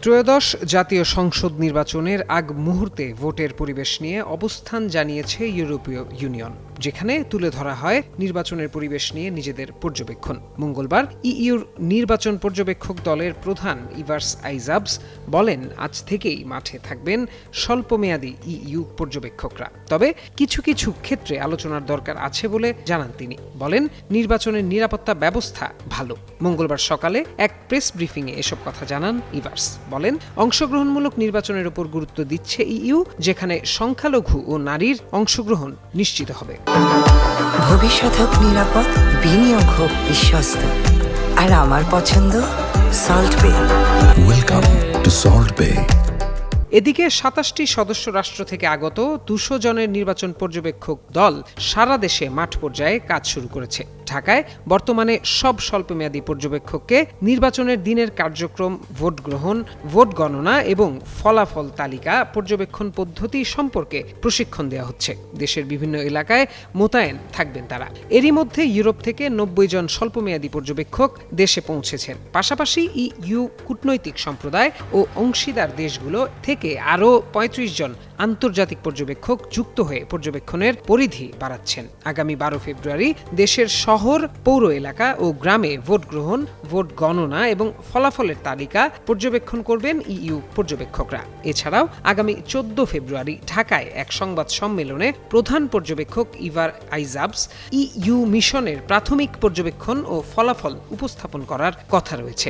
ত্রয়োদশ জাতীয় সংসদ নির্বাচনের আগ মুহূর্তে ভোটের পরিবেশ নিয়ে অবস্থান জানিয়েছে ইউরোপীয় ইউনিয়ন, যেখানে তুলে ধরা হয় নির্বাচনের পরিবেশ নিয়ে নিজেদের পর্যবেক্ষণ। মঙ্গলবার ইইউর নির্বাচন পর্যবেক্ষক দলের প্রধান ইভার্স আইজাবস বলেন, আজ থেকেই মাঠে থাকবেন স্বল্পমেয়াদী ইইউ পর্যবেক্ষকরা। তবে কিছু কিছু ক্ষেত্রে আলোচনার দরকার আছে বলে জানান তিনি। বলেন, নির্বাচনের নিরাপত্তা ব্যবস্থা ভালো। মঙ্গলবার সকালে এক প্রেস ব্রিফিংয়ে এসব কথা জানান ইভার্স। বলেন, অংশগ্রহণমূলক নির্বাচনের উপর গুরুত্ব দিচ্ছে ইইউ, যেখানে সংখ্যালঘু ও নারীর অংশগ্রহণ নিশ্চিত হবে। ভবিষ্যৎ হোক নিরাপদ, বিনিয়োগ হোক বিশ্বস্ত, আর আমার পছন্দ সল্ট বে। ওয়েলকাম টু সল্ট বে। এদিকে ২৭টি সদস্য রাষ্ট্র থেকে আগত ২০০ জনের নির্বাচন পর্যবেক্ষক দল সারা দেশে মাঠ পর্যায়ে কাজ শুরু করেছে। ঢাকায় বর্তমানে সব স্বল্পমেয়াদী পর্যবেক্ষককে নির্বাচনের দিনের কার্যক্রম, ভোট গ্রহণ, ভোট গণনা এবং ফলাফল তালিকা পর্যবেক্ষণ পদ্ধতি সম্পর্কে প্রশিক্ষণ দেওয়া হচ্ছে। দেশের বিভিন্ন এলাকায় মোতায়েন থাকবেন তারা। এরই মধ্যে ইউরোপ থেকে ৯০ জন স্বল্পমেয়াদী পর্যবেক্ষক দেশে পৌঁছেছেন। পাশাপাশি ইইউ কূটনৈতিক সম্প্রদায় ও অংশীদার দেশগুলো থেকে আরও ৩৫ জন আন্তর্জাতিক পর্যবেক্ষক যুক্ত হয়ে পর্যবেক্ষণের পরিধি বাড়াচ্ছেন। আগামী ১২ ফেব্রুয়ারি দেশের শহর, পৌর এলাকা ও গ্রামে ভোট গ্রহণ, ভোট গণনা এবং ফলাফলের তালিকা পর্যবেক্ষণ করবেন ইইউ পর্যবেক্ষকরা। এছাড়াও আগামী ১৪ ফেব্রুয়ারি ঢাকায় এক সংবাদ সম্মেলনে প্রধান পর্যবেক্ষক ইভার আইজাবস ইইউ মিশনের প্রাথমিক পর্যবেক্ষণ ও ফলাফল উপস্থাপন করার কথা রয়েছে।